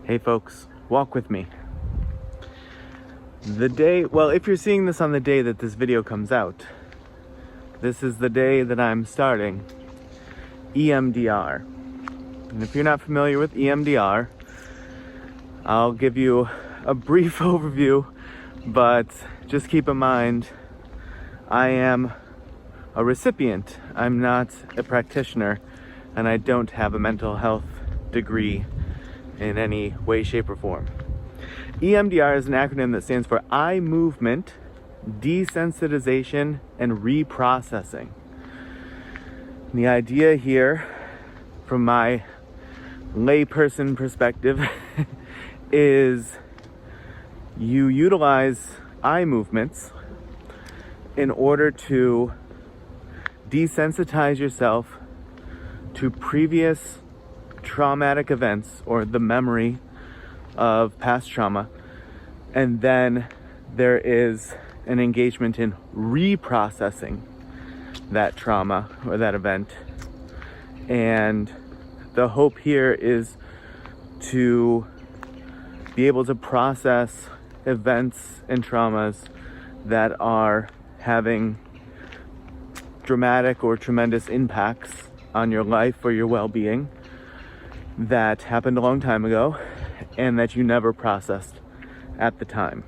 Hey folks, walk with me. If you're seeing this on the day that this video comes out, this is the day that I'm starting EMDR. And if you're not familiar with EMDR, I'll give you a brief overview, but just keep in mind, I am a recipient. I'm not a practitioner, and I don't have a mental health degree in any way, shape, or form. EMDR is an acronym that stands for Eye Movement, Desensitization, and Reprocessing. And the idea here, from my layperson perspective, is you utilize eye movements in order to desensitize yourself to previous traumatic events or the memory of past trauma, and then there is an engagement in reprocessing that trauma or that event. And the hope here is to be able to process events and traumas that are having dramatic or tremendous impacts on your life or your well-being that happened a long time ago and that you never processed at the time.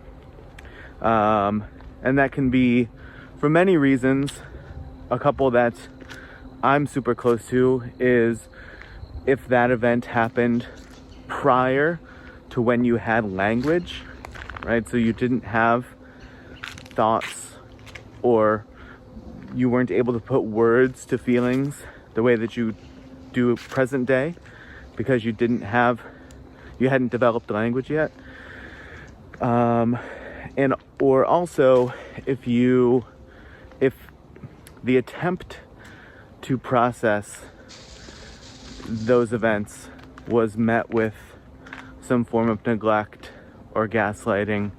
And that can be for many reasons. A couple that I'm super close to is if that event happened prior to when you had language, right? So you didn't have thoughts, or you weren't able to put words to feelings the way that you do present day, because you hadn't developed language yet. Or also if the attempt to process those events was met with some form of neglect or gaslighting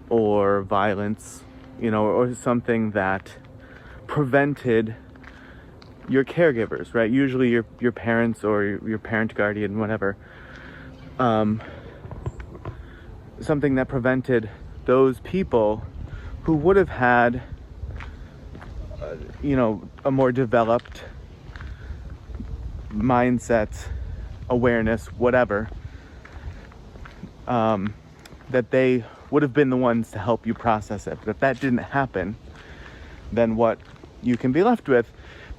or violence, or something that prevented your caregivers, right? Usually your parents or your parent, guardian, whatever. Something that prevented those people who would have had, a more developed mindset, awareness, whatever, that they would have been the ones to help you process it. But if that didn't happen, then what you can be left with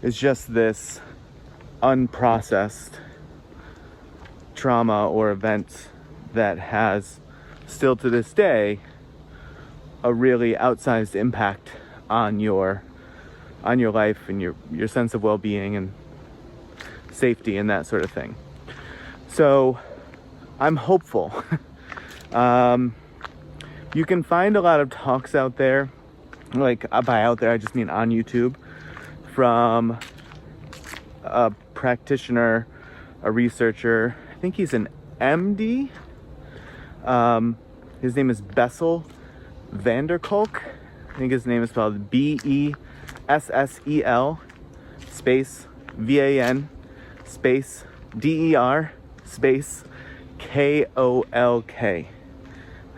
is just this unprocessed trauma or event that has still to this day a really outsized impact on your life and your sense of well-being and safety and that sort of thing. So I'm hopeful. You can find a lot of talks out there, like by out there I just mean on YouTube, from a practitioner, a researcher. I think he's an MD. His name is Bessel van der Kolk. I think his name is spelled Bessel space VAN space DER space KOLK. I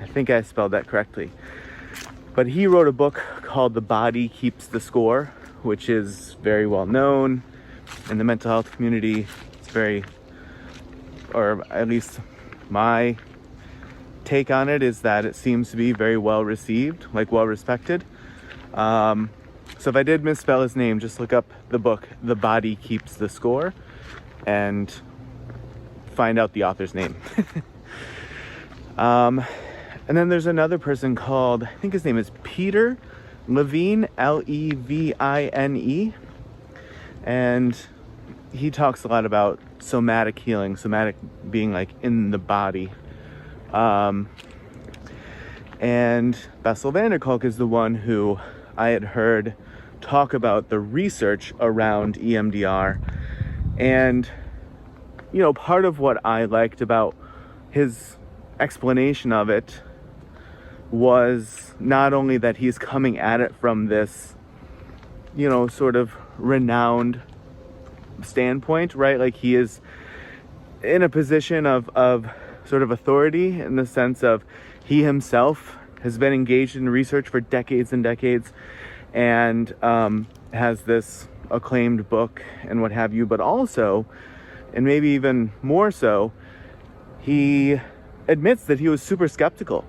think I spelled that correctly. But he wrote a book called The Body Keeps the Score, which is very well known in the mental health community. It's very, or at least my take on it is that it seems to be very well received, like well respected. So if I did misspell his name, just look up the book, The Body Keeps the Score, and find out the author's name. And then there's another person called, I think his name is Peter Levine, Levine. And he talks a lot about somatic healing, somatic being like in the body. And Bessel van der Kolk is the one who I had heard talk about the research around EMDR. And, part of what I liked about his explanation of it was not only that he's coming at it from this, sort of renowned standpoint, right? Like he is in a position of sort of authority in the sense of he himself has been engaged in research for decades and decades, and has this acclaimed book and what have you, but also, and maybe even more so, he admits that he was super skeptical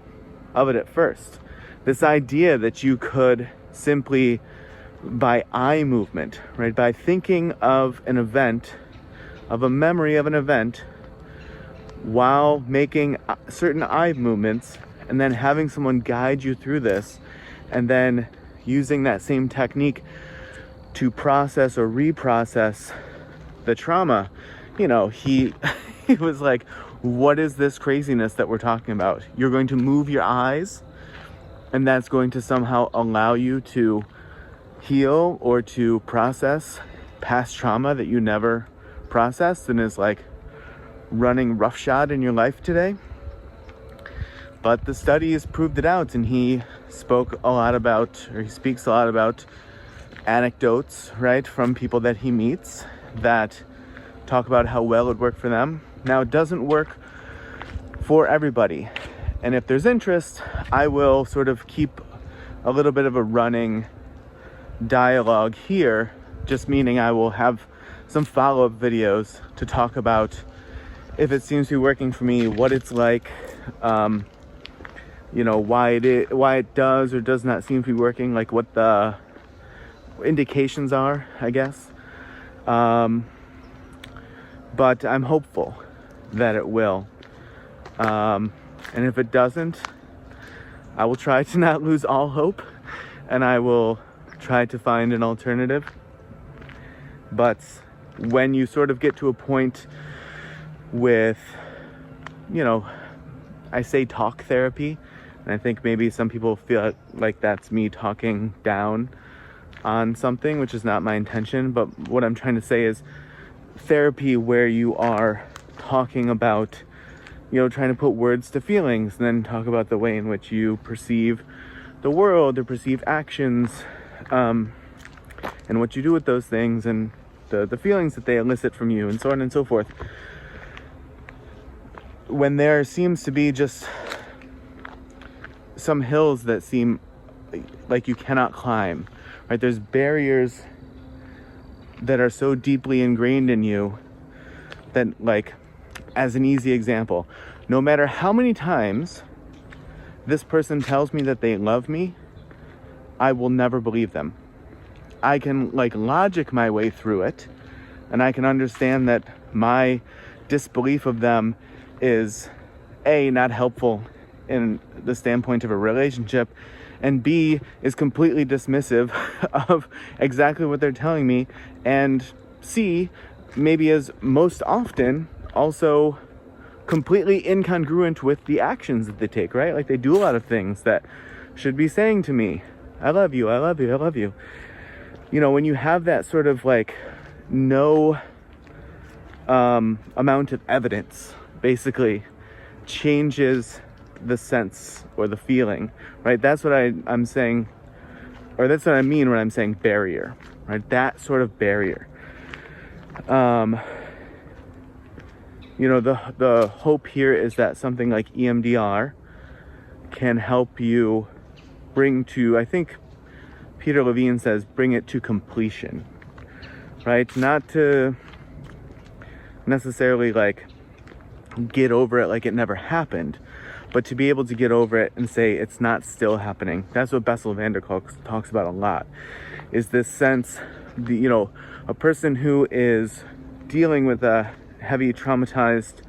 of it at first. This idea that you could simply, by eye movement, right, by thinking of an event, of a memory of an event, while making certain eye movements, and then having someone guide you through this, and then using that same technique to process or reprocess the trauma, he was like, what is this craziness that we're talking about? You're going to move your eyes, and that's going to somehow allow you to heal or to process past trauma that you never processed and is like running roughshod in your life today. But the studies proved it out, and he speaks a lot about anecdotes, right, from people that he meets that talk about how well it worked for them. Now, it doesn't work for everybody, and if there's interest, I will sort of keep a little bit of a running dialogue here, just meaning I will have some follow-up videos to talk about if it seems to be working for me, what it's like, why it does or does not seem to be working, like what the indications are, I guess. But I'm hopeful that it will. And if it doesn't, I will try to not lose all hope, and I will try to find an alternative. But when you sort of get to a point with, I say talk therapy, and I think maybe some people feel like that's me talking down on something, which is not my intention. But what I'm trying to say is therapy where you are talking about, trying to put words to feelings, and then talk about the way in which you perceive the world or perceive actions, and what you do with those things, and the feelings that they elicit from you, and so on and so forth. When there seems to be just some hills that seem like you cannot climb, right? There's barriers that are so deeply ingrained in you that, like, as an easy example, no matter how many times this person tells me that they love me, I will never believe them. I can logic my way through it, and I can understand that my disbelief of them is A, not helpful in the standpoint of a relationship, and B, is completely dismissive of exactly what they're telling me, and C, maybe is most often also completely incongruent with the actions that they take, right? Like, they do a lot of things that should be saying to me, I love you, I love you, I love you. When you have that sort of no amount of evidence basically changes the sense or the feeling, right? That's what I'm saying, or that's what I mean when I'm saying barrier, right? That sort of barrier. The hope here is that something like EMDR can help you bring to, I think Peter Levine says, bring it to completion, right? Not to necessarily get over it like it never happened, but to be able to get over it and say it's not still happening. That's what Bessel van der Kolk talks about a lot, is this sense, a person who is dealing with a heavy traumatized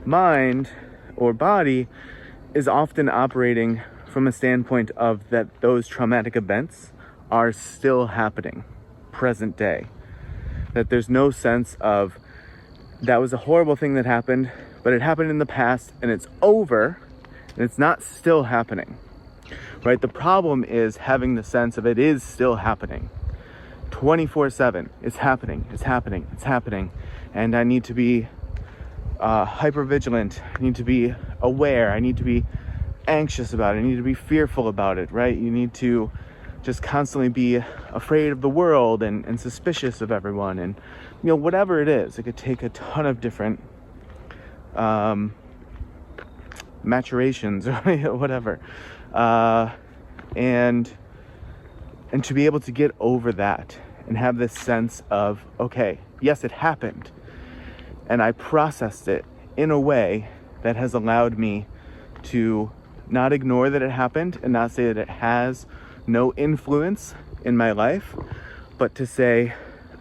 mind or body is often operating from a standpoint of that those traumatic events are still happening, present day. That there's no sense of, that was a horrible thing that happened, but it happened in the past and it's over, and it's not still happening, right? The problem is having the sense of it is still happening 24/7. It's happening, it's happening, it's happening. And I need to be hyper vigilant. I need to be aware. I need to be anxious about it. I need to be fearful about it, right? You need to just constantly be afraid of the world and suspicious of everyone. And, whatever it is, it could take a ton of different maturations or whatever. And to be able to get over that and have this sense of, okay, yes, it happened. And I processed it in a way that has allowed me to not ignore that it happened and not say that it has no influence in my life, but to say,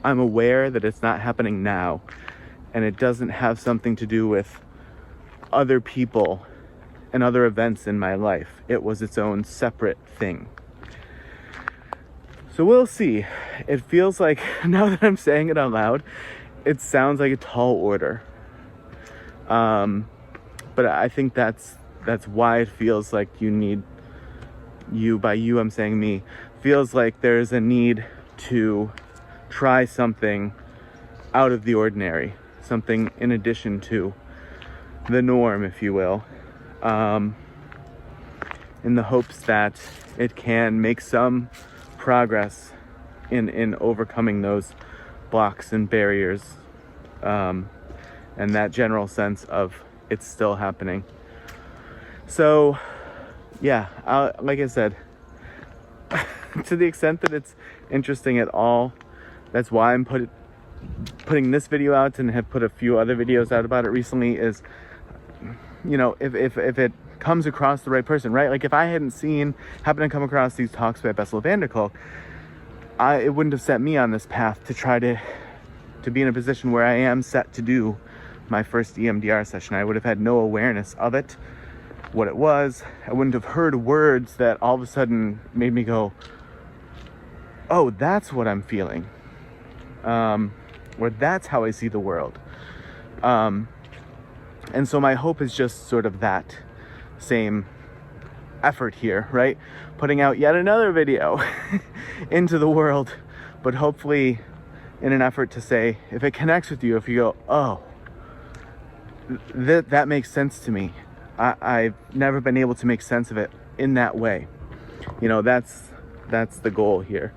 I'm aware that it's not happening now, and it doesn't have something to do with other people and other events in my life. It was its own separate thing. So we'll see. It feels like, now that I'm saying it out loud, it sounds like a tall order. But I think that's why it feels like by you I'm saying me, feels like there's a need to try something out of the ordinary, something in addition to the norm, if you will, in the hopes that it can make some progress in overcoming those blocks and barriers, and that general sense of it's still happening. So yeah, like I said, to the extent that it's interesting at all, that's why I'm putting this video out and have put a few other videos out about it recently, is, you know, if it comes across the right person, right? Like if I hadn't happened to come across these talks by Bessel van der Kolk, it wouldn't have set me on this path to try to be in a position where I am set to do my first EMDR session. I would have had no awareness of it, what it was. I wouldn't have heard words that all of a sudden made me go, oh, that's what I'm feeling. Or that's how I see the world. And so my hope is just sort of that same effort here, right? Putting out yet another video into the world, but hopefully in an effort to say, if it connects with you, if you go, oh, that makes sense to me. I've never been able to make sense of it in that way. You know, that's the goal here.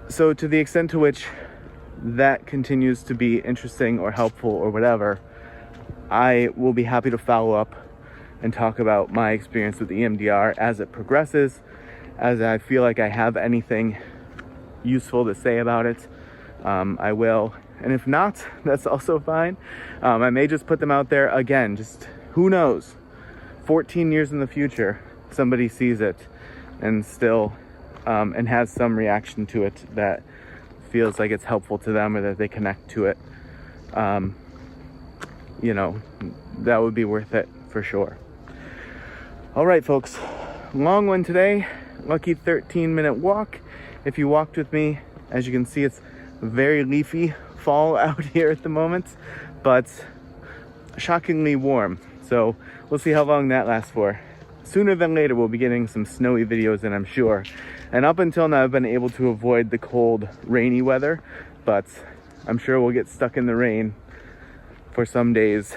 So to the extent to which that continues to be interesting or helpful or whatever, I will be happy to follow up and talk about my experience with EMDR as it progresses, as I feel like I have anything useful to say about it. I will. And if not, that's also fine. I may just put them out there again, just who knows, 14 years in the future, somebody sees it and still and has some reaction to it that feels like it's helpful to them or that they connect to it. You know, that would be worth it for sure. All right, folks, long one today. Lucky 13-minute walk. If you walked with me, as you can see, it's very leafy fall out here at the moment, but shockingly warm. So we'll see how long that lasts for. Sooner than later, we'll be getting some snowy videos in, I'm sure. And up until now, I've been able to avoid the cold, rainy weather, but I'm sure we'll get stuck in the rain for some days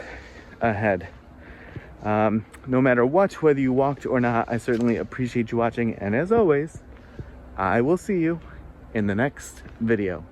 ahead. No matter what, whether you walked or not, I certainly appreciate you watching. And as always, I will see you in the next video.